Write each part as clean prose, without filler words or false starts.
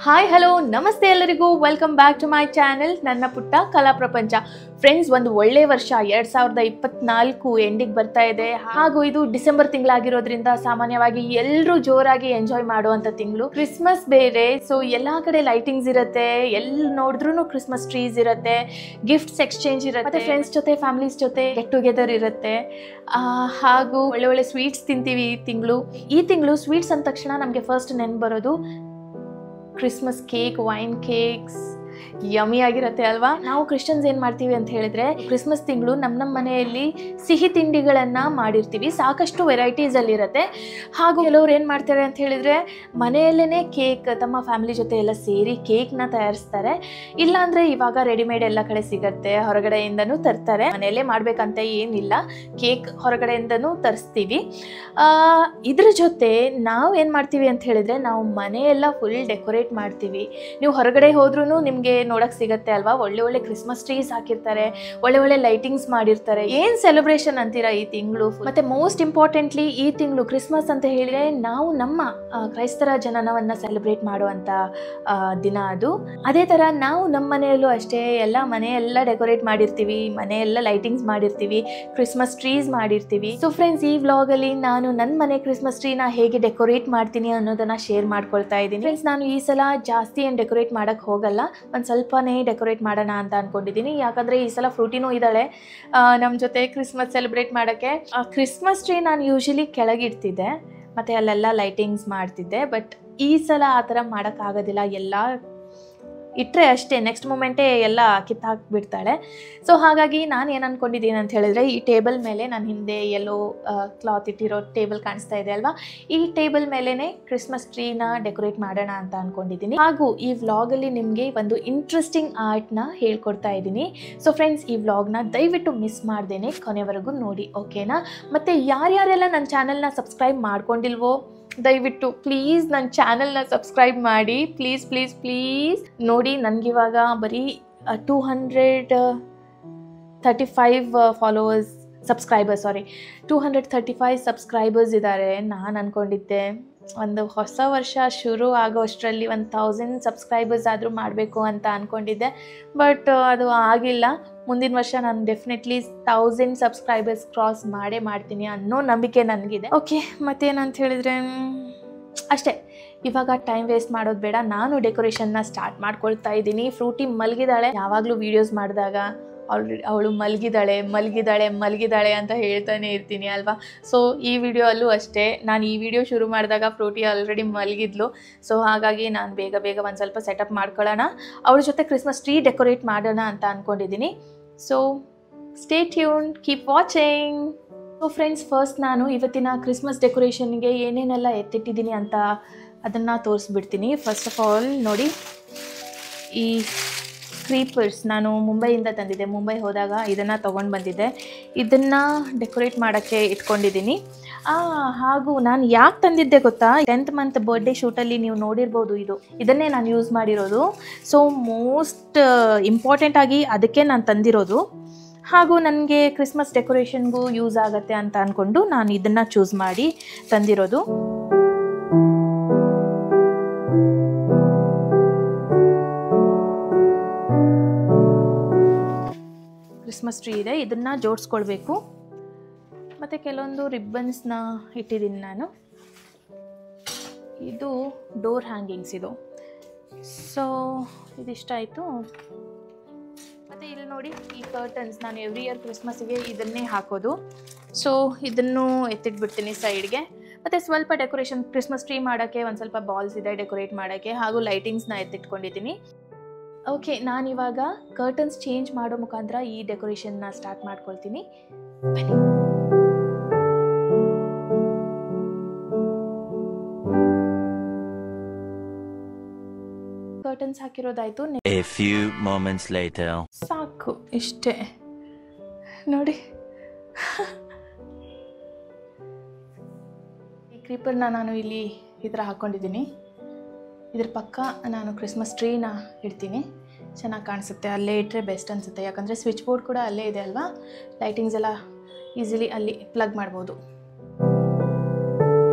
Hi hello ನಮಸ್ತೆ ಎಲ್ಲರಿಗೂ welcome back to my channel ನನ್ನ ಪುಟ್ಟ ಕಲಾ ಪ್ರಪಂಚ. ಫ್ರೆಂಡ್ಸ್, ಒಂದು ಒಳ್ಳೆ ವರ್ಷ 2024 ಎಂಡಿಗೆ ಬರ್ತಾ ಇದೆ. ಹಾಗೂ ಇದು ಡಿಸೆಂಬರ್ ತಿಂಗಳಾಗಿರೋದ್ರಿಂದ ಸಾಮಾನ್ಯವಾಗಿ ಎಲ್ಲರೂ ಜೋರಾಗಿ ಎಂಜಾಯ್ ಮಾಡುವಂಥ ತಿಂಗಳು. ಕ್ರಿಸ್ಮಸ್ ಬೇರೆ, ಸೊ ಎಲ್ಲ ಕಡೆ ಲೈಟಿಂಗ್ಸ್ ಇರುತ್ತೆ, ಎಲ್ಲಿ ನೋಡಿದ್ರೂ ಕ್ರಿಸ್ಮಸ್ ಟ್ರೀಸ್ ಇರುತ್ತೆ, ಗಿಫ್ಟ್ಸ್ ಎಕ್ಸ್ಚೇಂಜ್ ಇರುತ್ತೆ, ಮತ್ತೆ ಫ್ರೆಂಡ್ಸ್ ಜೊತೆ ಫ್ಯಾಮಿಲೀಸ್ ಜೊತೆ ಗೆಟ್ ಟುಗೆದರ್ ಇರುತ್ತೆ. ಹಾಗೂ ಒಳ್ಳೆ ಒಳ್ಳೆ ಸ್ವೀಟ್ಸ್ ತಿಂತೀವಿ ಈ ತಿಂಗಳು ಸ್ವೀಟ್ಸ್ ಅಂದ ತಕ್ಷಣ ನಮಗೆ ಫಸ್ಟ್ ನೆನಪು ಬರೋದು Christmas cake, wine cakes, yummy ಆಗಿರುತ್ತೆ ಅಲ್ವಾ. ನಾವು ಕ್ರಿಶ್ಚಿಯನ್ಸ್ ಏನು ಮಾಡ್ತೀವಿ ಅಂತ ಹೇಳಿದ್ರೆ, ಕ್ರಿಸ್ಮಸ್ ತಿಂಗಳು ನಮ್ಮ ಮನೆಯಲ್ಲಿ ಸಿಹಿ ತಿಂಡಿಗಳನ್ನು ಮಾಡಿರ್ತೀವಿ, ಸಾಕಷ್ಟು ವೆರೈಟೀಸಲ್ಲಿರುತ್ತೆ. ಹಾಗೂ ಕೆಲವ್ರು ಏನು ಮಾಡ್ತಾರೆ ಅಂತ ಹೇಳಿದ್ರೆ, ಮನೆಯಲ್ಲೇ ಕೇಕ್ ತಮ್ಮ ಫ್ಯಾಮಿಲಿ ಜೊತೆ ಎಲ್ಲ ಸೇರಿ ಕೇಕ್ನ ತಯಾರಿಸ್ತಾರೆ. ಇಲ್ಲಾಂದರೆ ಇವಾಗ ರೆಡಿಮೇಡ್ ಎಲ್ಲ ಕಡೆ ಸಿಗುತ್ತೆ, ಹೊರಗಡೆಯಿಂದನೂ ತರ್ತಾರೆ. ಮನೆಯಲ್ಲೇ ಮಾಡಬೇಕಂತ ಏನಿಲ್ಲ, ಕೇಕ್ ಹೊರಗಡೆಯಿಂದನೂ ತರಿಸ್ತೀವಿ. ಇದ್ರ ಜೊತೆ ನಾವು ಏನು ಮಾಡ್ತೀವಿ ಅಂತ ಹೇಳಿದ್ರೆ, ನಾವು ಮನೆಯೆಲ್ಲ ಫುಲ್ ಡೆಕೋರೇಟ್ ಮಾಡ್ತೀವಿ. ನೀವು ಹೊರಗಡೆ ಹೋದ್ರೂ ನಿಮಗೆ ನೋಡಕ್ ಸಿಗತ್ತೆ ಅಲ್ವಾ, ಒಳ್ಳೆ ಒಳ್ಳೆ ಕ್ರಿಸ್ಮಸ್ ಟ್ರೀಸ್ ಹಾಕಿರ್ತಾರೆ, ಒಳ್ಳೆ ಒಳ್ಳೆ ಲೈಟಿಂಗ್ಸ್ ಮಾಡಿರ್ತಾರೆ. ಏನ್ ಸೆಲೆಬ್ರೇಷನ್ ಅಂತೀರಾ ಈ ತಿಂಗಳು. ಮತ್ತೆ ಮೋಸ್ಟ್ ಇಂಪಾರ್ಟೆಂಟ್ಲಿ ಈ ತಿಂಗಳು ಕ್ರಿಸ್ಮಸ್ ಅಂತ ಹೇಳಿದ್ರೆ ನಾವು ನಮ್ಮ ಕ್ರೈಸ್ತರ ಜನನವನ್ನ ಸೆಲೆಬ್ರೇಟ್ ಮಾಡುವಂತ ದಿನ ಅದು. ಅದೇ ತರ ನಾವು ನಮ್ಮ ಮನೆಯಲ್ಲೂ ಅಷ್ಟೇ ಮನೆಯೆಲ್ಲ ಡೆಕೋರೇಟ್ ಮಾಡಿರ್ತೀವಿ, ಮನೆಯೆಲ್ಲ ಲೈಟಿಂಗ್ಸ್ ಮಾಡಿರ್ತೀವಿ, ಕ್ರಿಸ್ಮಸ್ ಟ್ರೀಸ್ ಮಾಡಿರ್ತೀವಿ. ಸೊ ಫ್ರೆಂಡ್ಸ್, ಈ ವ್ಲಾಗ್ ಅಲ್ಲಿ ನಾನು ನನ್ನ ಮನೆ ಕ್ರಿಸ್ಮಸ್ ಟ್ರೀನ ಹೇಗೆ ಡೆಕೋರೇಟ್ ಮಾಡ್ತೀನಿ ಅನ್ನೋದನ್ನ ಶೇರ್ ಮಾಡ್ಕೊಳ್ತಾ ಇದ್ದೀನಿ. ಫ್ರೆಂಡ್ಸ್, ನಾನು ಈ ಸಲ ಜಾಸ್ತಿ ಏನು ಡೆಕೋರೇಟ್ ಮಾಡಕ್ ಹೋಗಲ್ಲ, ಒಂದು ಸ್ವಲ್ಪನೇ ಡೆಕೋರೇಟ್ ಮಾಡೋಣ ಅಂತ ಅನ್ಕೊಂಡಿದ್ದೀನಿ. ಯಾಕಂದರೆ ಈ ಸಲ ಫ್ರೂಟಿನೂ ಇದ್ದಾಳೆ ನಮ್ಮ ಜೊತೆ ಕ್ರಿಸ್ಮಸ್ ಸೆಲೆಬ್ರೇಟ್ ಮಾಡೋಕ್ಕೆ. ಕ್ರಿಸ್ಮಸ್ ಟ್ರೀ ನಾನು ಯೂಶಲಿ ಕೆಳಗಿಡ್ತಿದ್ದೆ, ಮತ್ತು ಅಲ್ಲೆಲ್ಲ ಲೈಟಿಂಗ್ಸ್ ಮಾಡ್ತಿದ್ದೆ. ಬಟ್ ಈ ಸಲ ಆ ಥರ ಮಾಡೋಕ್ಕಾಗೋದಿಲ್ಲ, ಎಲ್ಲ ಇಟ್ಟರೆ ಅಷ್ಟೇ ನೆಕ್ಸ್ಟ್ ಮೂಮೆಂಟೇ ಎಲ್ಲ ಕಿತ್ತಾಕ್ಬಿಡ್ತಾಳೆ. ಸೊ ಹಾಗಾಗಿ ನಾನು ಏನು ಅಂದ್ಕೊಂಡಿದ್ದೀನಿ ಅಂತ ಹೇಳಿದ್ರೆ, ಈ ಟೇಬಲ್ ಮೇಲೆ ನಾನು ಹಿಂದೆ ಎಲ್ಲೋ ಕ್ಲಾತ್ ಇಟ್ಟಿರೋ ಟೇಬಲ್ ಕಾಣಿಸ್ತಾ ಇದೆ ಅಲ್ವಾ, ಈ ಟೇಬಲ್ ಮೇಲೇ ಕ್ರಿಸ್ಮಸ್ ಟ್ರೀನ ಡೆಕೋರೇಟ್ ಮಾಡೋಣ ಅಂತ ಅಂದ್ಕೊಂಡಿದ್ದೀನಿ. ಹಾಗೂ ಈ ವ್ಲಾಗಲ್ಲಿ ನಿಮಗೆ ಒಂದು ಇಂಟ್ರೆಸ್ಟಿಂಗ್ ಆರ್ಟ್ನ ಹೇಳ್ಕೊಡ್ತಾ ಇದ್ದೀನಿ. ಸೊ ಫ್ರೆಂಡ್ಸ್, ಈ ವ್ಲಾಗ್ನ ದಯವಿಟ್ಟು ಮಿಸ್ ಮಾಡ್ದೇನೆ ಕೊನೆವರೆಗೂ ನೋಡಿ, ಓಕೆನಾ? ಮತ್ತು ಯಾರ್ಯಾರೆಲ್ಲ ನನ್ನ ಚಾನಲ್ನ ಸಬ್ಸ್ಕ್ರೈಬ್ ಮಾಡ್ಕೊಂಡಿಲ್ವೋ ದಯವಿಟ್ಟು ಪ್ಲೀಸ್ ನನ್ನ ಚಾನಲ್ನ ಸಬ್ಸ್ಕ್ರೈಬ್ ಮಾಡಿ, ಪ್ಲೀಸ್ ಪ್ಲೀಸ್ ಪ್ಲೀಸ್. ನೋಡಿ, ನನಗಿವಾಗ ಬರೀ 235 ಸಬ್ಸ್ಕ್ರೈಬರ್ಸ್ ಇದ್ದಾರೆ. ನಾನು ಅಂದ್ಕೊಂಡಿದ್ದೆ ಒಂದು ಹೊಸ ವರ್ಷ ಶುರು ಆಗೋ ಅಷ್ಟರಲ್ಲಿ 1000 ಸಬ್ಸ್ಕ್ರೈಬರ್ಸ್ ಆದರೂ ಮಾಡಬೇಕು ಅಂತ ಅಂದ್ಕೊಂಡಿದ್ದೆ. ಬಟ್ ಅದು ಆಗಿಲ್ಲ. ಮುಂದಿನ ವರ್ಷ ನಾನು ಡೆಫಿನೆಟ್ಲಿ 1000 ಸಬ್ಸ್ಕ್ರೈಬರ್ಸ್ ಕ್ರಾಸ್ ಮಾಡ್ತೀನಿ ಅನ್ನೋ ನಂಬಿಕೆ ನನಗಿದೆ. ಓಕೆ, ಮತ್ತೇನಂತ ಹೇಳಿದ್ರೆ ಅಷ್ಟೇ, ಇವಾಗ ಟೈಮ್ ವೇಸ್ಟ್ ಮಾಡೋದು ಬೇಡ, ನಾನು ಡೆಕೋರೇಷನ್ನ ಸ್ಟಾರ್ಟ್ ಮಾಡ್ಕೊಳ್ತಾ ಇದ್ದೀನಿ. ಫ್ರೂಟಿ ಮಲಗಿದಾಳೆ, ಯಾವಾಗಲೂ ವೀಡಿಯೋಸ್ ಮಾಡಿದಾಗ ಅವಳು ಮಲಗಿದಾಳೆ ಅಂತ ಹೇಳ್ತಾನೆ ಇರ್ತೀನಿ ಅಲ್ವಾ. ಸೊ ಈ ವಿಡಿಯೋ ಅಷ್ಟೇ, ನಾನು ಈ ವಿಡಿಯೋ ಶುರು ಮಾಡಿದಾಗ ಫ್ರೂಟಿ ಆಲ್ರೆಡಿ ಮಲಗಿದ್ಲು. ಸೊ ಹಾಗಾಗಿ ನಾನು ಬೇಗ ಒಂದು ಸ್ವಲ್ಪ ಸೆಟಪ್ ಮಾಡ್ಕೊಳ್ಳೋಣ, ಅವಳ ಜೊತೆ ಕ್ರಿಸ್ಮಸ್ ಟ್ರೀ ಡೆಕೋರೇಟ್ ಮಾಡೋಣ ಅಂತ ಅಂದ್ಕೊಂಡಿದ್ದೀನಿ. So stay tune, keep watching. So friends, first ನಾನು ಇವತ್ತಿನ ಕ್ರಿಸ್ಮಸ್ ಡೆಕೋರೇಷನ್ಗೆ ಏನೇನೆಲ್ಲ ಎತ್ತಿಟ್ಟಿದ್ದೀನಿ ಅಂತ ಅದನ್ನು ತೋರಿಸ್ಬಿಡ್ತೀನಿ. ಫಸ್ಟ್ ಆಫ್ ಆಲ್ ನೋಡಿ, ಈ ಕ್ರೀಪರ್ಸ್ ನಾನು ಮುಂಬೈಯಿಂದ ತಂದಿದ್ದೆ. ಮುಂಬೈ ಹೋದಾಗ ಇದನ್ನು ತೊಗೊಂಡು ಬಂದಿದ್ದೆ, ಇದನ್ನು ಡೆಕೋರೇಟ್ ಮಾಡೋಕ್ಕೆ ಇಟ್ಕೊಂಡಿದ್ದೀನಿ. ಹಾಗೂ ನಾನು ಯಾಕೆ ತಂದಿದ್ದೆ ಗೊತ್ತಾ, 10th ಮಂತ್ ಬರ್ಡೇ ಶೂಟಲ್ಲಿ ನೀವು ನೋಡಿರ್ಬೋದು, ಇದನ್ನೇ ನಾನು ಯೂಸ್ ಮಾಡಿರೋದು. ಸೊ ಮೋಸ್ಟ್ ಇಂಪಾರ್ಟೆಂಟ್ ಆಗಿ ಅದಕ್ಕೆ ನಾನು ತಂದಿರೋದು. ಹಾಗೂ ನನಗೆ ಕ್ರಿಸ್ಮಸ್ ಡೆಕೋರೇಷನ್ಗೂ ಯೂಸ್ ಆಗುತ್ತೆ ಅಂತ ಅಂದ್ಕೊಂಡು ನಾನು ಇದನ್ನು ಚೂಸ್ ಮಾಡಿ ತಂದಿರೋದು. ಕ್ರಿಸ್ಮಸ್ ಟ್ರೀ ಇದೆ, ಇದನ್ನು ಜೋಡಿಸ್ಕೊಳ್ಬೇಕು. ಮತ್ತು ಕೆಲವೊಂದು ರಿಬ್ಬನ್ಸ್ನ ಇಟ್ಟಿದ್ದೀನಿ ನಾನು. ಇದು ಡೋರ್ ಹ್ಯಾಂಗಿಂಗ್ಸ್ ಇದು. ಸೊ ಇದಿಷ್ಟಾಯಿತು. ಮತ್ತು ಇಲ್ಲಿ ನೋಡಿ, ಈ ಕರ್ಟನ್ಸ್ ನಾನು ಎವ್ರಿ ಇಯರ್ ಕ್ರಿಸ್ಮಸ್ಸಿಗೆ ಇದನ್ನೇ ಹಾಕೋದು. ಸೊ ಇದನ್ನು ಎತ್ತಿಟ್ಬಿಡ್ತೀನಿ ಸೈಡ್ಗೆ. ಮತ್ತು ಸ್ವಲ್ಪ ಡೆಕೋರೇಷನ್ ಕ್ರಿಸ್ಮಸ್ ಟ್ರೀ ಮಾಡೋಕ್ಕೆ ಒಂದು ಸ್ವಲ್ಪ ಬಾಲ್ಸ್ ಇದೆ ಡೆಕೋರೇಟ್ ಮಾಡೋಕ್ಕೆ, ಹಾಗೂ ಲೈಟಿಂಗ್ಸ್ನ ಎತ್ತಿಟ್ಕೊಂಡಿದ್ದೀನಿ. ಓಕೆ, ನಾನಿವಾಗ ಕರ್ಟನ್ಸ್ ಚೇಂಜ್ ಮಾಡೋ ಮುಖಾಂತರ ಈ ಡೆಕೋರೇಷನ್ನ ಸ್ಟಾರ್ಟ್ ಮಾಡ್ಕೊಳ್ತೀನಿ. ಬನ್ನಿ. Curtains ಹಾಕಿರೋದಾಯ್ತು. A few moments later. ಸಾಕು, ಇಷ್ಟೇ ನೋಡಿ. ಈ ಕ್ರೀಪರ್ನ ನಾನು ಇಲ್ಲಿ ಈ ಥರ ಹಾಕ್ಕೊಂಡಿದ್ದೀನಿ. ಇದ್ರ ಪಕ್ಕ ನಾನು ಕ್ರಿಸ್ಮಸ್ ಟ್ರೀನ ಇಡ್ತೀನಿ, ಚೆನ್ನಾಗಿ ಕಾಣಿಸುತ್ತೆ. ಅಲ್ಲೇ ಇಟ್ಟರೆ ಬೆಸ್ಟ್ ಅನಿಸುತ್ತೆ, ಯಾಕಂದರೆ ಸ್ವಿಚ್ ಬೋರ್ಡ್ ಕೂಡ ಅಲ್ಲೇ ಇದೆ ಅಲ್ವಾ, ಲೈಟಿಂಗ್ಸ್ ಎಲ್ಲ ಈಸಿಲಿ ಅಲ್ಲಿ ಪ್ಲಗ್ ಮಾಡ್ಬೋದು.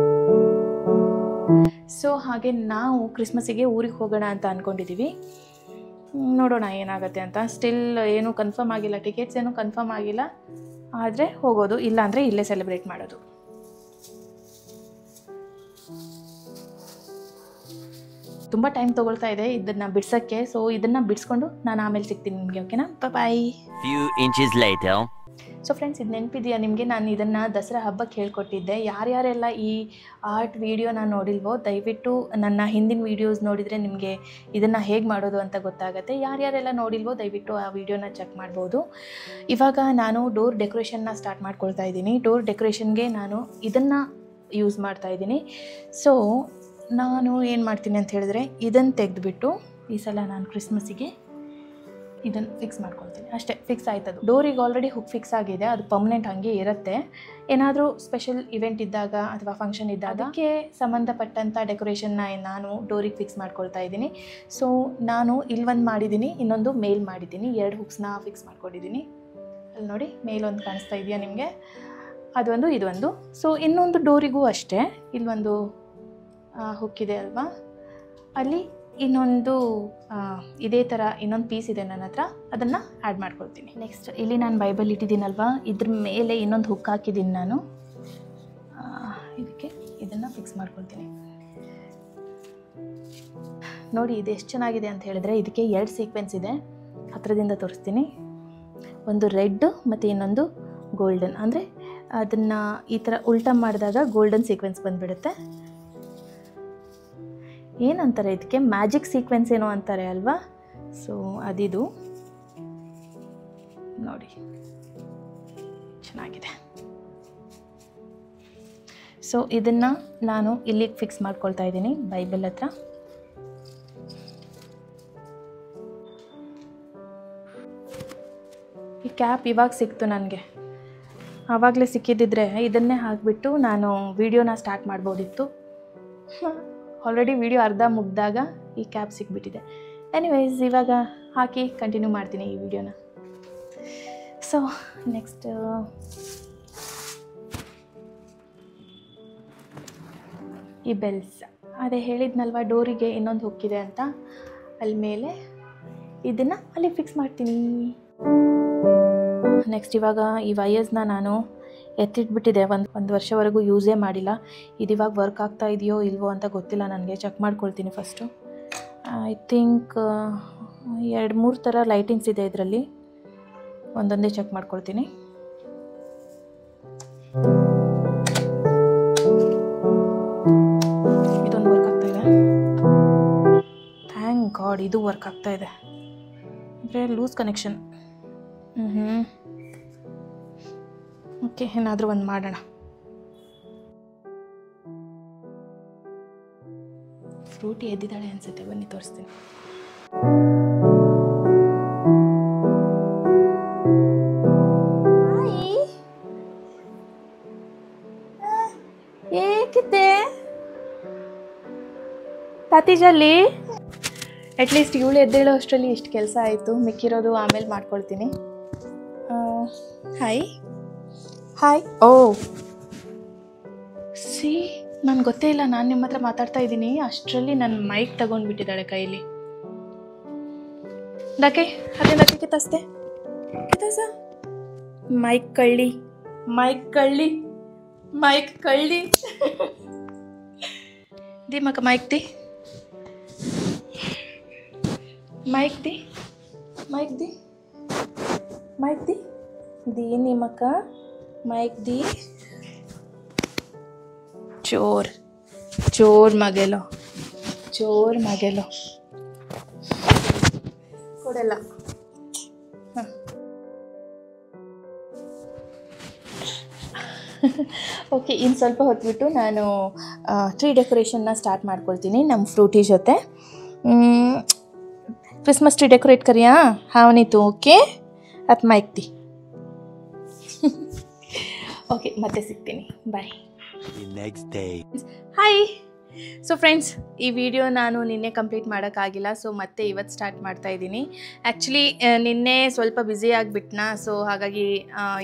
ಸೊ ಹಾಗೆ ನಾವು ಕ್ರಿಸ್ಮಸ್ಸಿಗೆ ಊರಿಗೆ ಹೋಗೋಣ ಅಂತ ಅಂದ್ಕೊಂಡಿದ್ದೀವಿ. ನೋಡೋಣ ಏನಾಗುತ್ತೆ ಅಂತ. ಸ್ಟಿಲ್ ಏನೂ ಕನ್ಫರ್ಮ್ ಆಗಿಲ್ಲ, ಟಿಕೆಟ್ಸ್ ಏನೂ ಕನ್ಫರ್ಮ್ ಆಗಿಲ್ಲ. ಆದರೆ ಹೋಗೋದು, ಇಲ್ಲಾಂದರೆ ಇಲ್ಲೇ ಸೆಲೆಬ್ರೇಟ್ ಮಾಡೋದು. ತುಂಬ ಟೈಮ್ ತೊಗೊಳ್ತಾ ಇದೆ ಇದನ್ನು ಬಿಡ್ಸೋಕ್ಕೆ. ಸೊ ಇದನ್ನು ಬಿಡಿಸ್ಕೊಂಡು ನಾನು ಆಮೇಲೆ ಸಿಗ್ತೀನಿ ನಿಮಗೆ. ಓಕೆನಾ? ಬಾಯ್. Few inches later. So friends, ಇದು ನೆನಪಿದೆಯಾ ನಿಮಗೆ? ನಾನು ಇದನ್ನು ದಸರಾ ಹಬ್ಬಕ್ಕೆ ಹೇಳ್ಕೊಟ್ಟಿದ್ದೆ. ಯಾರ್ಯಾರೆಲ್ಲ ಈ ಆರ್ಟ್ ವೀಡಿಯೋನ ನೋಡಿಲ್ವೋ ದಯವಿಟ್ಟು ನನ್ನ ಹಿಂದಿನ ವೀಡಿಯೋಸ್ ನೋಡಿದರೆ ನಿಮಗೆ ಇದನ್ನು ಹೇಗೆ ಮಾಡೋದು ಅಂತ ಗೊತ್ತಾಗುತ್ತೆ. ಯಾರ್ಯಾರೆಲ್ಲ ನೋಡಿಲ್ವೋ ದಯವಿಟ್ಟು ಆ ವಿಡಿಯೋನ ಚೆಕ್ ಮಾಡ್ಬೋದು. ಇವಾಗ ನಾನು ಡೋರ್ ಡೆಕೋರೇಷನ್ನ ಸ್ಟಾರ್ಟ್ ಮಾಡ್ಕೊಳ್ತಾ ಇದ್ದೀನಿ. ಡೋರ್ ಡೆಕೋರೇಷನ್ಗೆ ನಾನು ಇದನ್ನು ಯೂಸ್ ಮಾಡ್ತಾ ಇದ್ದೀನಿ. ಸೊ ನಾನು ಏನು ಮಾಡ್ತೀನಿ ಅಂತ ಹೇಳಿದ್ರೆ, ಇದನ್ನು ತೆಗೆದುಬಿಟ್ಟು ಈ ಸಲ ನಾನು ಕ್ರಿಸ್ಮಸ್ಸಿಗೆ ಇದನ್ನು ಫಿಕ್ಸ್ ಮಾಡ್ಕೊಳ್ತೀನಿ ಅಷ್ಟೇ. ಫಿಕ್ಸ್ ಆಯ್ತದು. ಡೋರಿಗೆ ಆಲ್ರೆಡಿ ಹುಕ್ ಫಿಕ್ಸ್ ಆಗಿದೆ, ಅದು ಪರ್ಮನೆಂಟ್ ಹಂಗೆ ಇರುತ್ತೆ. ಏನಾದರೂ ಸ್ಪೆಷಲ್ ಇವೆಂಟ್ ಇದ್ದಾಗ ಅಥವಾ ಫಂಕ್ಷನ್ ಇದ್ದಾಗ ಅದಕ್ಕೆ ಸಂಬಂಧಪಟ್ಟಂಥ ಡೆಕೋರೇಷನ್ನ ನಾನು ಡೋರಿಗೆ ಫಿಕ್ಸ್ ಮಾಡ್ಕೊಳ್ತಾ ಇದ್ದೀನಿ. ಸೊ ನಾನು ಇಲ್ಲೊಂದು ಮಾಡಿದ್ದೀನಿ, ಇನ್ನೊಂದು ಮೇಲ್ ಮಾಡಿದ್ದೀನಿ. 2 ಹುಕ್ಸ್ನ ಫಿಕ್ಸ್ ಮಾಡ್ಕೊಂಡಿದ್ದೀನಿ. ಅಲ್ಲಿ ನೋಡಿ, ಮೇಲೊಂದು ಕಾಣಿಸ್ತಾ ಇದೆಯಾ ನಿಮಗೆ? ಅದೊಂದು, ಇದೊಂದು. ಸೊ ಇನ್ನೊಂದು ಡೋರಿಗೂ ಅಷ್ಟೇ, ಇಲ್ಲೊಂದು ಹುಕ್ಕಿದೆ ಅಲ್ವಾ, ಅಲ್ಲಿ ಇನ್ನೊಂದು ಇದೇ ಥರ ಇನ್ನೊಂದು ಪೀಸ್ ಇದೆ ನನ್ನ ಹತ್ರ, ಅದನ್ನು ಆ್ಯಡ್ ಮಾಡ್ಕೊಳ್ತೀನಿ. ನೆಕ್ಸ್ಟ್ ಇಲ್ಲಿ ನಾನು ಬೈಬಲ್ ಇಟ್ಟಿದ್ದೀನಲ್ವಾ, ಇದ್ರ ಮೇಲೆ ಇನ್ನೊಂದು ಹುಕ್ ಹಾಕಿದ್ದೀನಿ ನಾನು. ಇದಕ್ಕೆ ಇದನ್ನು ಫಿಕ್ಸ್ ಮಾಡ್ಕೊಳ್ತೀನಿ. ನೋಡಿ ಇದು ಎಷ್ಟು ಚೆನ್ನಾಗಿದೆ ಅಂತ ಹೇಳಿದ್ರೆ, ಇದಕ್ಕೆ 2 ಸೀಕ್ವೆನ್ಸ್ ಇದೆ. ಹತ್ತಿರದಿಂದ ತೋರಿಸ್ತೀನಿ. ಒಂದು ರೆಡ್ ಮತ್ತು ಇನ್ನೊಂದು ಗೋಲ್ಡನ್. ಅಂದರೆ ಅದನ್ನು ಈ ಥರ ಉಲ್ಟಾ ಮಾಡಿದಾಗ ಗೋಲ್ಡನ್ ಸೀಕ್ವೆನ್ಸ್ ಬಂದುಬಿಡುತ್ತೆ. ಏನಂತಾರೆ ಇದಕ್ಕೆ? ಮ್ಯಾಜಿಕ್ ಸೀಕ್ವೆನ್ಸ್ ಏನೋ ಅಂತಾರೆ ಅಲ್ವಾ? ಸೊ ಅದಿದು ನೋಡಿ, ಚೆನ್ನಾಗಿದೆ. ಸೊ ಇದನ್ನು ನಾನು ಇಲ್ಲಿಗೆ ಫಿಕ್ಸ್ ಮಾಡ್ಕೊಳ್ತಾ ಇದ್ದೀನಿ ಬೈಬಲ್ ಹತ್ರ. ಈ ಕ್ಯಾಪ್ ಇವಾಗ ಸಿಕ್ತು ನನಗೆ. ಆವಾಗಲೇ ಸಿಕ್ಕಿದ್ದಿದ್ರೆ ಇದನ್ನೇ ಹಾಕಿಬಿಟ್ಟು ನಾನು ವಿಡಿಯೋನ ಸ್ಟಾರ್ಟ್ ಮಾಡ್ಬೋದಿತ್ತು. ಆಲ್ರೆಡಿ ವಿಡಿಯೋ ಅರ್ಧ ಮುಗ್ದಾಗ ಈ ಕ್ಯಾಪ್ ಸಿಕ್ಬಿಟ್ಟಿದೆ. ಎನಿವೇಸ್, ಇವಾಗ ಹಾಕಿ ಕಂಟಿನ್ಯೂ ಮಾಡ್ತೀನಿ ಈ ವಿಡಿಯೋನ. ಸೊ ನೆಕ್ಸ್ಟ್ ಈ ಬೆಲ್ಸ್, ಅದೇ ಹೇಳಿದ್ನಲ್ವ ಡೋರಿಗೆ ಇನ್ನೊಂದು ಹುಕ್ಕಿದೆ ಅಂತ, ಅಲ್ಲಿ ಮೇಲೆ ಇದನ್ನು ಅಲ್ಲಿ ಫಿಕ್ಸ್ ಮಾಡ್ತೀನಿ. ನೆಕ್ಸ್ಟ್ ಇವಾಗ ಈ ವಯರ್ಸ್ನ ನಾನು ಎತ್ತಿಟ್ಬಿಟ್ಟಿದೆ. ಒಂದು ವರ್ಷವರೆಗೂ ಯೂಸೇ ಮಾಡಿಲ್ಲ. ಇದಿವಾಗ ವರ್ಕ್ ಆಗ್ತಾ ಇದೆಯೋ ಇಲ್ವೋ ಅಂತ ಗೊತ್ತಿಲ್ಲ ನನಗೆ. ಚೆಕ್ ಮಾಡ್ಕೊಳ್ತೀನಿ ಫಸ್ಟು. ಐ ಥಿಂಕ್ 2-3 ಥರ ಲೈಟಿಂಗ್ಸ್ ಇದೆ ಇದರಲ್ಲಿ. ಒಂದೊಂದೇ ಚೆಕ್ ಮಾಡ್ಕೊಳ್ತೀನಿ. ಇದೊಂದು ವರ್ಕ್ ಆಗ್ತಾ ಇದೆ. ಥ್ಯಾಂಕ್ ಗಾಡ್, ಇದು ವರ್ಕ್ ಆಗ್ತಾ ಇದೆ. ಅಂದರೆ ಲೂಸ್ ಕನೆಕ್ಷನ್. ಓಕೆ, ಏನಾದರೂ ಒಂದು ಮಾಡೋಣ. ಫ್ರೂಟಿ ಎದ್ದಿದ್ದಾಳೆ ಅನಿಸುತ್ತೆ, ಬನ್ನಿ ತೋರಿಸ್ತೀನಿ. ಏಕಿದ್ದೆ ತಾತಿಜಲ್ಲಿ? ಅಟ್ಲೀಸ್ಟ್ ಇವಳು ಎದ್ದೇಳೋ ಅಷ್ಟರಲ್ಲಿ ಇಷ್ಟು ಕೆಲಸ ಆಯಿತು. ಮಿಕ್ಕಿರೋದು ಆಮೇಲೆ ಮಾಡ್ಕೊಳ್ತೀನಿ. Hi hi. ಓ ಸಿ, ನನಗೆ ಗೊತ್ತೇ ಇಲ್ಲ ನಾನು ನಿಮ್ಮ ಹತ್ರ ಮಾತಾಡ್ತಾ ಇದ್ದೀನಿ, ಅಷ್ಟರಲ್ಲಿ ನನ್ನ ಮೈಕ್ ತಗೊಂಡ್ಬಿಟ್ಟಿದ್ದಾಳೆ ಕೈಲಿ. ಡಾಕೆ ಅದೇ ಕಿತ್ತಾಸ್ತೆ ಕಿತ್ತಾಸ. ಮೈಕ್ ಕಳ್ಳಿ, ಮೈಕ್ ಕಳ್ಳಿ, ಮೈಕ್ ಕಳ್ಳಿ. ದಿ ಮಕ್ಕ ಮೈಕ್ ದಿ, ಮೈಕ್ ದಿ, ಮೈಕ್ ದಿ, ಮೈಕ್ ದಿ ದಿ ನಿಮ್ಮಕ್ಕ ಮೈಕ್ ದಿ. ಚೋರ್ ಚೋರ್ ಮಗೆಲೋ, ಚೋರ್ ಮಗೆಲೋ ಕೊಡಲ್ಲ. ಓಕೆ, ಇನ್ನು ಸ್ವಲ್ಪ ಹೊತ್ಬಿಟ್ಟು ನಾನು ಟ್ರೀ ಡೆಕೋರೇಷನ್ನ ಸ್ಟಾರ್ಟ್ ಮಾಡ್ಕೊಳ್ತೀನಿ ನಮ್ಮ ಫ್ರೂಟಿ ಜೊತೆ. ಕ್ರಿಸ್ಮಸ್ ಟ್ರೀ ಡೆಕೋರೇಟ್ ಕರಿಯಾ ಹಾವನಿತು. ಓಕೆ, ಅದು ಮೈಕ್ತಿ. ಓಕೆ, ಮತ್ತೆ ಸಿಗ್ತೀನಿ. ಬಾಯ್. Next day. Hi. So friends, ಈ ವಿಡಿಯೋ ನಾನು ನಿನ್ನೆ ಕಂಪ್ಲೀಟ್ ಮಾಡೋಕ್ಕಾಗಿಲ್ಲ. ಸೊ ಮತ್ತೆ ಇವತ್ತು ಸ್ಟಾರ್ಟ್ ಮಾಡ್ತಾ ಇದ್ದೀನಿ. ಆ್ಯಕ್ಚುಲಿ ನಿನ್ನೆ ಸ್ವಲ್ಪ ಬ್ಯುಸಿ ಆಗಿಬಿಟ್ನಾ. ಸೊ ಹಾಗಾಗಿ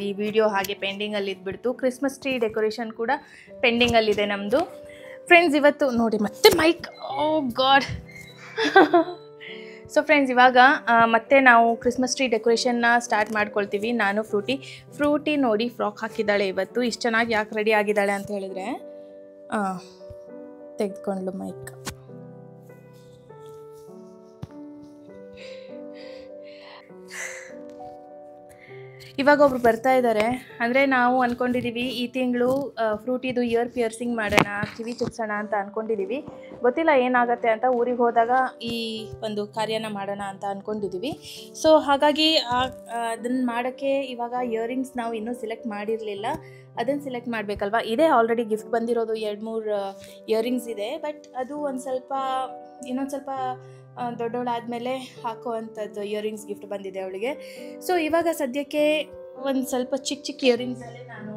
ಈ ವಿಡಿಯೋ ಹಾಗೆ ಪೆಂಡಿಂಗಲ್ಲಿ ಇದ್ಬಿಡ್ತು. ಕ್ರಿಸ್ಮಸ್ ಟ್ರೀ ಡೆಕೋರೇಷನ್ ಕೂಡ ಪೆಂಡಿಂಗಲ್ಲಿದೆ ನಮ್ಮದು. ಫ್ರೆಂಡ್ಸ್ ಇವತ್ತು ನೋಡಿ ಮತ್ತೆ ಮೈಕ್, ಓ ಗಾಡ್. ಸೊ ಫ್ರೆಂಡ್ಸ್ ಇವಾಗ ಮತ್ತೆ ನಾವು ಕ್ರಿಸ್ಮಸ್ ಟ್ರೀ ಡೆಕೋರೇಷನ್ನ ಸ್ಟಾರ್ಟ್ ಮಾಡ್ಕೊಳ್ತೀವಿ. ನಾನು ಫ್ರೂಟಿ ನೋಡಿ ಫ್ರಾಕ್ ಹಾಕಿದ್ದಾಳೆ ಇವತ್ತು. ಇಷ್ಟು ಚೆನ್ನಾಗಿ ಯಾಕೆ ರೆಡಿ ಆಗಿದ್ದಾಳೆ ಅಂತ ಹೇಳಿದ್ರೆ ತೆಗೆದುಕೊಂಡ್ಲು ಮೈಕ್. ಇವಾಗ ಒಬ್ರು ಬರ್ತಾ ಇದ್ದಾರೆ. ಅಂದರೆ ನಾವು ಅಂದ್ಕೊಂಡಿದ್ದೀವಿ ಈ ತಿಂಗಳು ಫ್ರೂಟಿದು ಇಯರ್ ಪಿಯರ್ಸಿಂಗ್ ಮಾಡೋಣ, ಕಿವಿ ಚುಚ್ಸೋಣ ಅಂತ ಅಂದ್ಕೊಂಡಿದ್ದೀವಿ. ಗೊತ್ತಿಲ್ಲ ಏನಾಗುತ್ತೆ ಅಂತ. ಊರಿಗೆ ಹೋದಾಗ ಈ ಒಂದು ಕಾರ್ಯನ ಮಾಡೋಣ ಅಂತ ಅಂದ್ಕೊಂಡಿದ್ದೀವಿ. ಸೊ ಹಾಗಾಗಿ ಅದನ್ನು ಮಾಡೋಕ್ಕೆ ಇವಾಗ ಇಯರಿಂಗ್ಸ್ ನಾವು ಇನ್ನೂ ಸೆಲೆಕ್ಟ್ ಮಾಡಿರಲಿಲ್ಲ. ಅದನ್ನು ಸೆಲೆಕ್ಟ್ ಮಾಡಬೇಕಲ್ವ. ಇದೇ ಆಲ್ರೆಡಿ ಗಿಫ್ಟ್ ಬಂದಿರೋದು 2-3 ಇಯರಿಂಗ್ಸ್ ಇದೆ. ಬಟ್ ಅದು ಇನ್ನೊಂದು ಸ್ವಲ್ಪ ದೊಡ್ಡವಳಾದಮೇಲೆ ಹಾಕೋವಂಥದ್ದು ಇಯರಿಂಗ್ಸ್ ಗಿಫ್ಟ್ ಬಂದಿದೆ ಅವಳಿಗೆ. ಸೊ ಇವಾಗ ಸದ್ಯಕ್ಕೆ ಒಂದು ಸ್ವಲ್ಪ ಚಿಕ್ಕ ಇಯರಿಂಗ್ಸಲ್ಲೇ ನಾನು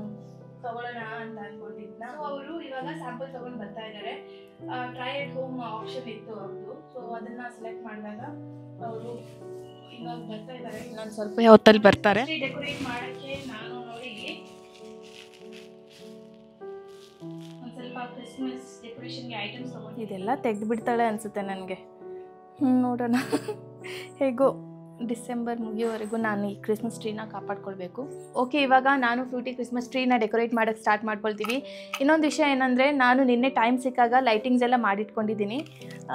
ತೊಗೊಳ್ಳೋಣ ಅಂತ ಅಂದ್ಕೊಂಡಿದ್ನ. ಸೊ ಅವರು ಇವಾಗ ಸ್ಯಾಂಪಲ್ ತೊಗೊಂಡು ಬರ್ತಾ ಇದ್ದಾರೆ. ಟ್ರೈ ಅಟ್ ಹೋಮ್ ಆಪ್ಷನ್ ಇತ್ತು ಅವ್ರದ್ದು. ಸೊ ಅದನ್ನು ಸೆಲೆಕ್ಟ್ ಮಾಡಿದಾಗ ಅವರು ಇವಾಗ ಬರ್ತಾ ಇದ್ದಾರೆ. ಇನ್ನೊಂದು ಸ್ವಲ್ಪ ಹೊತ್ತಲ್ಲಿ ಬರ್ತಾರೆ. ಡೆಕೋರೇಟ್ ಮಾಡೋಕ್ಕೆ ನಾನು ನೋಡಿ ಒಂದು ಸ್ವಲ್ಪ ಕ್ರಿಸ್ಮಸ್ ಡೆಕೋರೇಷನ್ಗೆ ಐಟಮ್ಸ್ ತೊಗೊಂಡು ಇದೆಲ್ಲ ತೆಗೆದು ಬಿಡ್ತಾಳೆ ಅನಿಸುತ್ತೆ ನನಗೆ. ನೋಡೋಣ. ಹೇಗೋ ಡಿಸೆಂಬರ್ ಮುಗಿಯೋವರೆಗೂ ನಾನು ಈ ಕ್ರಿಸ್ಮಸ್ ಟ್ರೀನ ಕಾಪಾಡ್ಕೊಳ್ಬೇಕು. ಓಕೆ, ಇವಾಗ ನಾನು ಫ್ರೂಟಿ ಕ್ರಿಸ್ಮಸ್ ಟ್ರೀನ ಡೆಕೋರೇಟ್ ಮಾಡೋಕ್ಕೆ ಸ್ಟಾರ್ಟ್ ಮಾಡ್ಕೊಳ್ತೀವಿ. ಇನ್ನೊಂದು ವಿಷಯ ಏನಂದರೆ, ನಾನು ನಿನ್ನೆ ಟೈಮ್ ಸಿಕ್ಕಾಗ ಲೈಟಿಂಗ್ಸ್ ಎಲ್ಲ ಮಾಡಿಟ್ಕೊಂಡಿದ್ದೀನಿ,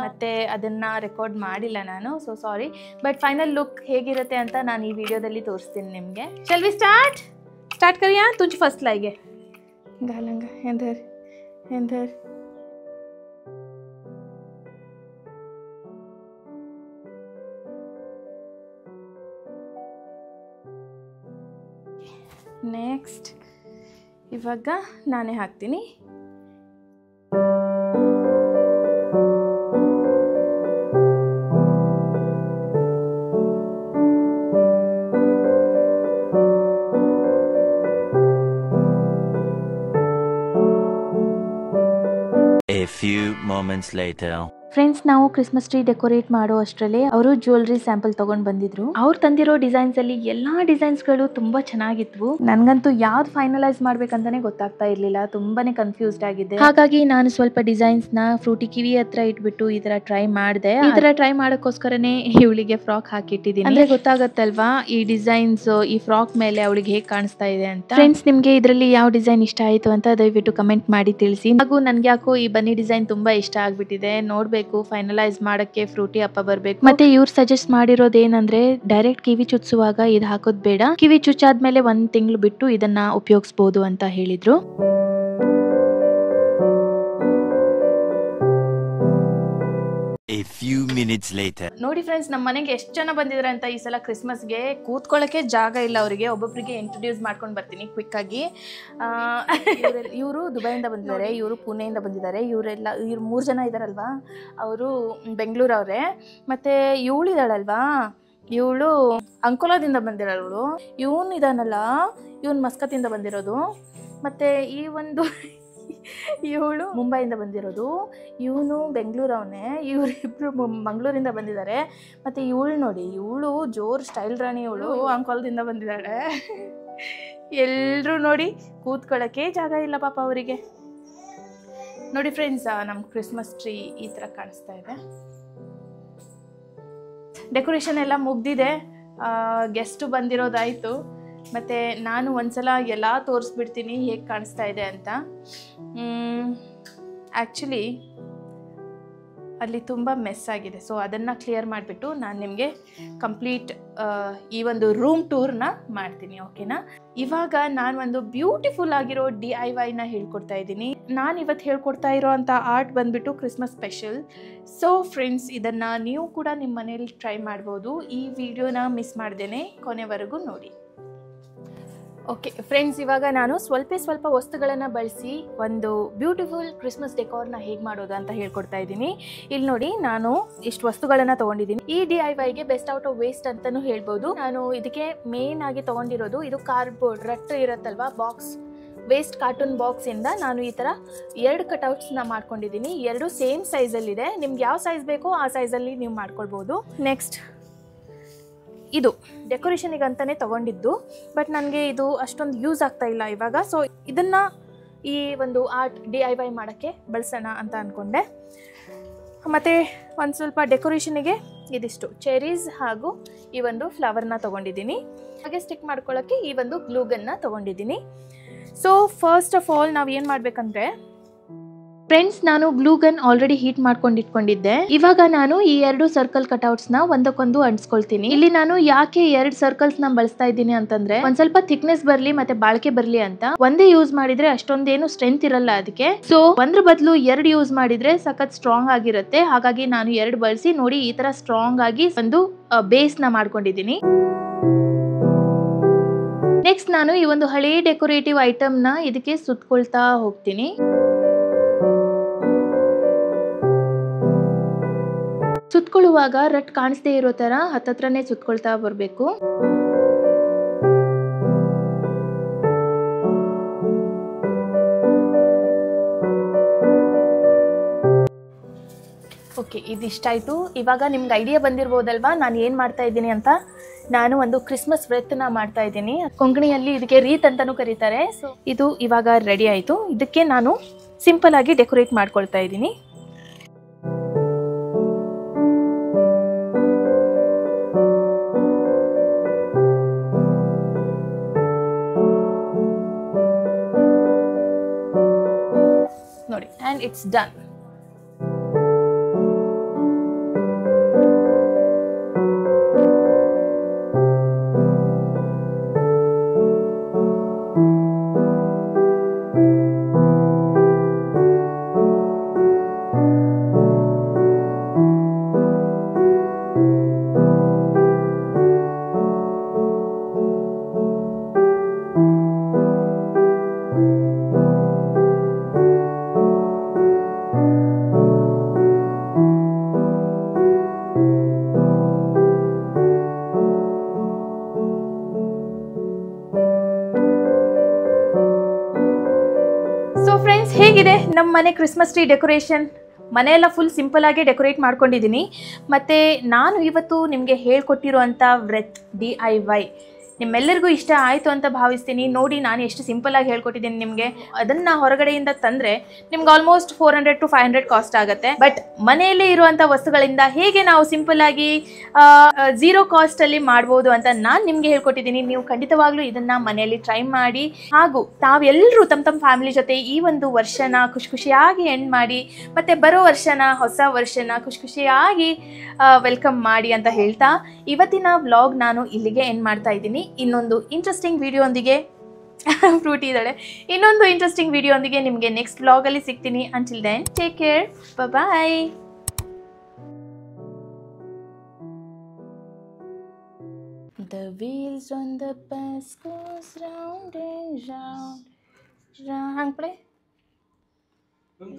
ಮತ್ತು ಅದನ್ನು ರೆಕಾರ್ಡ್ ಮಾಡಿಲ್ಲ ನಾನು. So sorry. But final look ಹೇಗಿರುತ್ತೆ ಅಂತ ನಾನು ಈ ವಿಡಿಯೋದಲ್ಲಿ ತೋರಿಸ್ತೀನಿ ನಿಮಗೆ. ಶಲ್ ವಿ ಸ್ಟಾರ್ಟ್ ಕರಿಯಾ ತುझ ಫಸ್ಟ್ लाइगे गालंगा ಎಂದರ್ ನೆಕ್ಸ್ಟ್ ಇವಾಗ ನಾನೇ ಹಾಕ್ತೀನಿ. A few moments later. Friends, ನಾವು ಕ್ರಿಸ್ಮಸ್ ಟ್ರೀ ಡೆಕೋರೇಟ್ ಮಾಡೋ ಅಷ್ಟರಲ್ಲಿ ಅವರು ಜ್ಯುವೆಲ್ರಿ ಸ್ಯಾಂಪಲ್ ತಗೊಂಡು ಬಂದಿದ್ರು. ಅವ್ರು ತಂದಿರೋ ಡಿಸೈನ್ಸ್ ಅಲ್ಲಿ ಎಲ್ಲಾ ಡಿಸೈನ್ಸ್ಗಳು ತುಂಬಾ ಚೆನ್ನಾಗಿದ್ವು. ನನ್ಗಂತೂ ಯಾವ್ದು ಫೈನಲೈಸ್ ಮಾಡ್ಬೇಕಂತಾನೆ ಗೊತ್ತಾಗ್ತಾ ಇರ್ಲಿಲ್ಲ. ತುಂಬಾನೇ ಕನ್ಫ್ಯೂಸ್ಡ್ ಆಗಿದ್ದೆ. ಹಾಗಾಗಿ ನಾನು ಸ್ವಲ್ಪ ಡಿಸೈನ್ಸ್ ನ ಫ್ರೂಟಿ ಕಿವಿ ಹತ್ರ ಇಟ್ಬಿಟ್ಟು ಈ ತರ ಟ್ರೈ ಮಾಡಿದೆ. ಈ ತರ ಟ್ರೈ ಮಾಡೋಕ್ಕೋಸ್ಕರನೇ ಇವಳಿಗೆ ಫ್ರಾಕ್ ಹಾಕಿಟ್ಟಿದ್ದೀನಿ. ಅಂದ್ರೆ ಗೊತ್ತಾಗತ್ತಲ್ವಾ ಈ ಡಿಸೈನ್ಸ್ ಈ ಫ್ರಾಕ್ ಮೇಲೆ ಅವಳಿಗೆ ಹೇಗೆ ಕಾಣಿಸ್ತಾ ಇದೆ ಅಂತ. ಫ್ರೆಂಡ್ಸ್, ನಿಮ್ಗೆ ಇದರಲ್ಲಿ ಯಾವ ಡಿಸೈನ್ ಇಷ್ಟ ಆಯ್ತು ಅಂತ ದಯವಿಟ್ಟು ಕಮೆಂಟ್ ಮಾಡಿ ತಿಳಿಸಿ. ಹಾಗೂ ನನ್ಗೆ ಯಾಕೋ ಈ ಬನ್ನಿ ಡಿಸೈನ್ ತುಂಬಾ ಇಷ್ಟ ಆಗ್ಬಿಟ್ಟಿದೆ. ನೋಡ್ಬೇಕು, ಫೈನಲೈಸ್ ಮಾಡಕ್ಕೆ ಫ್ರೂಟಿ ಅಪ್ಪ ಬರ್ಬೇಕು. ಮತ್ತೆ ಇವ್ರು ಸಜೆಸ್ಟ್ ಮಾಡಿರೋದೇನಂದ್ರೆ, ಡೈರೆಕ್ಟ್ ಕಿವಿ ಚುಚ್ಚುವಾಗ ಇದು ಹಾಕೋದ್ ಬೇಡ, ಕಿವಿ ಚುಚ್ಚಾದ್ಮೇಲೆ 1 ತಿಂಗಳು ಬಿಟ್ಟು ಇದನ್ನ ಉಪಯೋಗಿಸಬಹುದು ಅಂತ ಹೇಳಿದ್ರು. A few minutes later. ನೋಡಿ ಫ್ರೆಂಡ್ಸ್, ನಮ್ಮ ಮನೆಗೆ ಎಷ್ಟು ಜನ ಬಂದಿದ್ದಾರೆ ಅಂತ ಈ ಸಲ ಕ್ರಿಸ್ಮಸ್ಗೆ. ಕೂತ್ಕೊಳ್ಳೋಕೆ ಜಾಗ ಇಲ್ಲ ಅವರಿಗೆ. ಒಬ್ಬೊಬ್ಬರಿಗೆ ಇಂಟ್ರೊಡ್ಯೂಸ್ ಮಾಡ್ಕೊಂಡು ಬರ್ತೀನಿ ಕ್ವಿಕ್ ಆಗಿ. ಇವರು ದುಬೈಯಿಂದ ಬಂದಿದ್ದಾರೆ, ಇವರು ಪುಣೆಯಿಂದ ಬಂದಿದ್ದಾರೆ. ಇವ್ರು 3 ಜನ ಇದ್ದಾರಲ್ವಾ, ಅವರು ಬೆಂಗಳೂರವ್ರೆ. ಮತ್ತು ಇವಳಿದಾಳಲ್ವಾ, ಇವಳು ಅಂಕೋಲಾದಿಂದ ಬಂದಿರೋಳು. ಇವನು ಇದಾನಲ್ಲ, ಇವನು ಮಸ್ಕತ್ತಿಂದ ಬಂದಿರೋದು. ಮತ್ತು ಈ ಒಂದು ಇವಳು ಮುಂಬೈಯಿಂದ ಬಂದಿರೋದು, ಇವನು ಬೆಂಗಳೂರವನೇ. ಇವರಿಬ್ರು ಮಂಗಳೂರಿಂದ ಬಂದಿದ್ದಾರೆ. ಮತ್ತು ಇವಳು ನೋಡಿ, ಇವಳು ಜೋರು ಸ್ಟೈಲ್ ರಾಣಿ. ಇವಳು ಅಂಕೋಲದಿಂದ ಬಂದಿದ್ದಾಳೆ. ಎಲ್ಲರೂ ನೋಡಿ ಕೂತ್ಕೊಳ್ಳೋಕ್ಕೆ ಜಾಗ ಇಲ್ಲ ಪಾಪ ಅವರಿಗೆ. ನೋಡಿ ಫ್ರೆಂಡ್ಸ್, ನಮ್ಮ ಕ್ರಿಸ್ಮಸ್ ಟ್ರೀ ಈ ಥರ ಕಾಣಿಸ್ತಾ ಇದೆ. ಡೆಕೋರೇಷನ್ ಎಲ್ಲ ಮುಗ್ದಿದೆ. ಗೆಸ್ಟು ಬಂದಿರೋದಾಯಿತು. ಮತ್ತು ನಾನು ಒಂದ್ಸಲ ಎಲ್ಲ ತೋರಿಸ್ಬಿಡ್ತೀನಿ ಹೇಗೆ ಕಾಣಿಸ್ತಾ ಇದೆ ಅಂತ. ಆ್ಯಕ್ಚುಲಿ ಅಲ್ಲಿ ತುಂಬ ಮೆಸ್ ಆಗಿದೆ. ಸೊ ಅದನ್ನು ಕ್ಲಿಯರ್ ಮಾಡಿಬಿಟ್ಟು ನಾನು ನಿಮಗೆ ಕಂಪ್ಲೀಟ್ ಈ ಒಂದು ರೂಮ್ ಟೂರ್ನ ಮಾಡ್ತೀನಿ. ಓಕೆನಾ? ಇವಾಗ ನಾನು ಒಂದು ಬ್ಯೂಟಿಫುಲ್ ಆಗಿರೋ DIYನ ಹೇಳ್ಕೊಡ್ತಾ ಇದ್ದೀನಿ. ನಾನು ಇವತ್ತು ಹೇಳ್ಕೊಡ್ತಾ ಇರೋ ಅಂಥ ಆರ್ಟ್ ಬಂದುಬಿಟ್ಟು ಕ್ರಿಸ್ಮಸ್ ಸ್ಪೆಷಲ್. ಸೊ ಫ್ರೆಂಡ್ಸ್, ಇದನ್ನು ನೀವು ಕೂಡ ನಿಮ್ಮ ಮನೇಲಿ ಟ್ರೈ ಮಾಡ್ಬೋದು. ಈ ವಿಡಿಯೋನ ಮಿಸ್ ಮಾಡ್ದೇನೆ ಕೊನೆವರೆಗೂ ನೋಡಿ. ಓಕೆ ಫ್ರೆಂಡ್ಸ್, ಇವಾಗ ನಾನು ಸ್ವಲ್ಪ ವಸ್ತುಗಳನ್ನು ಬಳಸಿ ಒಂದು ಬ್ಯೂಟಿಫುಲ್ ಕ್ರಿಸ್ಮಸ್ ಡೆಕೋರ್ನ ಹೇಗೆ ಮಾಡೋದು ಅಂತ ಹೇಳ್ಕೊಡ್ತಾ ಇದ್ದೀನಿ. ಇಲ್ಲಿ ನೋಡಿ, ನಾನು ಇಷ್ಟು ವಸ್ತುಗಳನ್ನು ತೊಗೊಂಡಿದ್ದೀನಿ. ಈ DIYಗೆ ಬೆಸ್ಟ್ ಔಟ್ ಆಫ್ ವೇಸ್ಟ್ ಅಂತಲೂ ಹೇಳ್ಬೋದು. ನಾನು ಇದಕ್ಕೆ ಮೇನ್ ಆಗಿ ತೊಗೊಂಡಿರೋದು ಇದು ಕಾರ್ಡ್ಬೋರ್ಡ್ ರಟ್ಟು ಇರುತ್ತಲ್ವಾ, ಬಾಕ್ಸ್, ವೇಸ್ಟ್ ಕಾರ್ಟೂನ್ ಬಾಕ್ಸಿಂದ ನಾನು ಈ ಥರ 2 ಕಟ್ಔಟ್ಸ್ನ ಮಾಡ್ಕೊಂಡಿದ್ದೀನಿ. 2 ಸೇಮ್ ಸೈಜಲ್ಲಿದೆ. ನಿಮ್ಗೆ ಯಾವ ಸೈಜ್ ಬೇಕೋ ಆ ಸೈಜಲ್ಲಿ ನೀವು ಮಾಡ್ಕೊಳ್ಬೋದು. ನೆಕ್ಸ್ಟ್, ಇದು ಡೆಕೋರೇಷನಿಗೆ ಅಂತಲೇ ತೊಗೊಂಡಿದ್ದು. ಬಟ್ ನನಗೆ ಇದು ಅಷ್ಟೊಂದು ಯೂಸ್ ಆಗ್ತಾ ಇಲ್ಲ ಇವಾಗ. ಸೊ ಇದನ್ನು ಈ ಒಂದು ಆರ್ಟ್ DIY ಮಾಡೋಕ್ಕೆ ಬಳಸೋಣ ಅಂತ ಅಂದ್ಕೊಂಡೆ. ಮತ್ತು ಒಂದು ಸ್ವಲ್ಪ ಡೆಕೋರೇಷನಿಗೆ ಇದಿಷ್ಟು ಚೆರೀಸ್ ಹಾಗೂ ಈ ಒಂದು ಫ್ಲವರ್ನ ತೊಗೊಂಡಿದ್ದೀನಿ. ಹಾಗೆ ಸ್ಟಿಕ್ ಮಾಡ್ಕೊಳ್ಳೋಕ್ಕೆ ಈ ಒಂದು ಗ್ಲೂಗನ್ನ ತೊಗೊಂಡಿದ್ದೀನಿ. ಸೊ ಫಸ್ಟ್ ಆಫ್ ಆಲ್ ನಾವು ಏನು ಮಾಡಬೇಕಂದ್ರೆ ಫ್ರೆಂಡ್ಸ್, ನಾನು ಗ್ಲೂಗನ್ ಆಲ್ರೆಡಿ ಹೀಟ್ ಮಾಡ್ಕೊಂಡು ಇಟ್ಕೊಂಡಿದ್ದೆ. ಇವಾಗ ನಾನು ಈ 2 ಸರ್ಕಲ್ ಕಟ್ಔಟ್ಸ್ನ ಒಂದಕ್ಕೊಂದು ಅಂಟಿಸ್ಕೊಳ್ತೀನಿ. ಇಲ್ಲಿ ನಾನು ಯಾಕೆ 2 ಸರ್ಕಲ್ಸ್ನ ಬಳಸ್ತಾ ಇದ್ದೀನಿ ಅಂತಂದ್ರೆ ಒಂದ್ ಸ್ವಲ್ಪ ಥಿಕ್ನೆಸ್ ಬರ್ಲಿ ಮತ್ತೆ ಬಾಳಿಕೆ ಬರ್ಲಿ ಅಂತ. ಒಂದೇ ಯೂಸ್ ಮಾಡಿದ್ರೆ ಅಷ್ಟೊಂದೇನು ಸ್ಟ್ರೆಂತ್ ಇರಲ್ಲ ಅದಕ್ಕೆ. ಸೊ ಒಂದ್ರ ಬದಲು 2 ಯೂಸ್ ಮಾಡಿದ್ರೆ ಸಖತ್ ಸ್ಟ್ರಾಂಗ್ ಆಗಿರುತ್ತೆ. ಹಾಗಾಗಿ ನಾನು 2 ಬಳಸಿ ನೋಡಿ ಈ ತರ ಸ್ಟ್ರಾಂಗ್ ಆಗಿ ಒಂದು ಬೇಸ್ನ ಮಾಡ್ಕೊಂಡಿದ್ದೀನಿ. ನೆಕ್ಸ್ಟ್ ನಾನು ಈ ಒಂದು ಹಳೆ ಡೆಕೋರೇಟಿವ್ ಐಟಮ್ನ ಇದಕ್ಕೆ ಸುತ್ಕೊಳ್ತಾ ಹೋಗ್ತೀನಿ. ಸುತ್ಕೊಳ್ಳುವಾಗ ರಟ್ ಕಾಣಿಸ್ದೇ ಇರೋ ತರ ಹತ್ತತ್ರನೇ ಸುತ್ಕೊಳ್ತಾ ಬರಬೇಕು. ಓಕೆ, ಇದಿಷ್ಟಾಯಿತು. ಇವಾಗ ನಿಮ್ಗೆ ಐಡಿಯಾ ಬಂದಿರ್ಬೋದಲ್ವಾ ನಾನು ಏನು ಮಾಡ್ತಾ ಇದ್ದೀನಿ ಅಂತ. ನಾನು ಒಂದು ಕ್ರಿಸ್ಮಸ್ ವ್ರತನ ಮಾಡ್ತಾ ಇದ್ದೀನಿ. ಕೊಂಕಣಿಯಲ್ಲಿ ಇದಕ್ಕೆ ರೀತ್ ಅಂತಲೂ ಕರೀತಾರೆ. ಸೊ ಇದು ಇವಾಗ ರೆಡಿ ಆಯಿತು. ಇದಕ್ಕೆ ನಾನು ಸಿಂಪಲ್ ಆಗಿ ಡೆಕೋರೇಟ್ ಮಾಡ್ಕೊಳ್ತಾ ಇದ್ದೀನಿ. ನೋಡಿ, and it's done. So friends, ಹೇಗಿದೆ ನಮ್ಮ ಮನೆ ಕ್ರಿಸ್ಮಸ್ ಟ್ರೀ ಡೆಕೋರೇಷನ್? ಮನೆಯೆಲ್ಲ ಫುಲ್ ಸಿಂಪಲ್ ಆಗಿ ಡೆಕೋರೇಟ್ ಮಾಡ್ಕೊಂಡಿದ್ದೀನಿ. ಮತ್ತು ನಾನು ಇವತ್ತು ನಿಮಗೆ ಹೇಳ್ಕೊಟ್ಟಿರುವಂಥ ವ್ರತ್ DIY ನಿಮ್ಮೆಲ್ಲರಿಗೂ ಇಷ್ಟ ಆಯಿತು ಅಂತ ಭಾವಿಸ್ತೀನಿ. ನೋಡಿ, ನಾನು ಎಷ್ಟು ಸಿಂಪಲ್ಲಾಗಿ ಹೇಳ್ಕೊಟ್ಟಿದ್ದೀನಿ ನಿಮಗೆ. ಅದನ್ನು ಹೊರಗಡೆಯಿಂದ ತಂದರೆ ನಿಮ್ಗೆ ಆಲ್ಮೋಸ್ಟ್ 400 to 500 ಕಾಸ್ಟ್ ಆಗುತ್ತೆ. ಬಟ್ ಮನೆಯಲ್ಲೇ ಇರುವಂಥ ವಸ್ತುಗಳಿಂದ ಹೇಗೆ ನಾವು ಸಿಂಪಲ್ಲಾಗಿ 0 ಕಾಸ್ಟಲ್ಲಿ ಮಾಡ್ಬೋದು ಅಂತ ನಾನು ನಿಮಗೆ ಹೇಳ್ಕೊಟ್ಟಿದ್ದೀನಿ. ನೀವು ಖಂಡಿತವಾಗ್ಲೂ ಇದನ್ನು ಮನೆಯಲ್ಲಿ ಟ್ರೈ ಮಾಡಿ. ಹಾಗೂ ತಾವೆಲ್ಲರೂ ತಮ್ಮ ಫ್ಯಾಮಿಲಿ ಜೊತೆ ಈ ಒಂದು ವರ್ಷನ ಖುಷಿಯಾಗಿ ಎಂಡ್ ಮಾಡಿ, ಮತ್ತು ಬರೋ ವರ್ಷನ ಹೊಸ ವರ್ಷನ ಖುಷಿಯಾಗಿ ವೆಲ್ಕಮ್ ಮಾಡಿ ಅಂತ ಹೇಳ್ತಾ ಇವತ್ತಿನ ವ್ಲಾಗ್ ನಾನು ಇಲ್ಲಿಗೆ ಎಂಡ್ ಮಾಡ್ತಾ ಇದ್ದೀನಿ. ಇನ್ನೊಂದು ಇಂಟ್ರೆಸ್ಟಿಂಗ್ ವಿಡಿಯೋ ಒಂದಿಗೆ ಫ್ರೂಟಿ ಇದ್ದಾಳೆ. ಇನ್ನೊಂದು ಇಂಟ್ರೆಸ್ಟಿಂಗ್ ವಿಡಿಯೋ ಒಂದಿಗೆ ನಿಮಗೆ ನೆಕ್ಸ್ಟ್ ವ್ಲಾಗಲ್ಲಿ ಸಿಗ್ತೀನಿ. Until then take care, bye. The wheels on the bus goes round and round. ಹಂಗೆ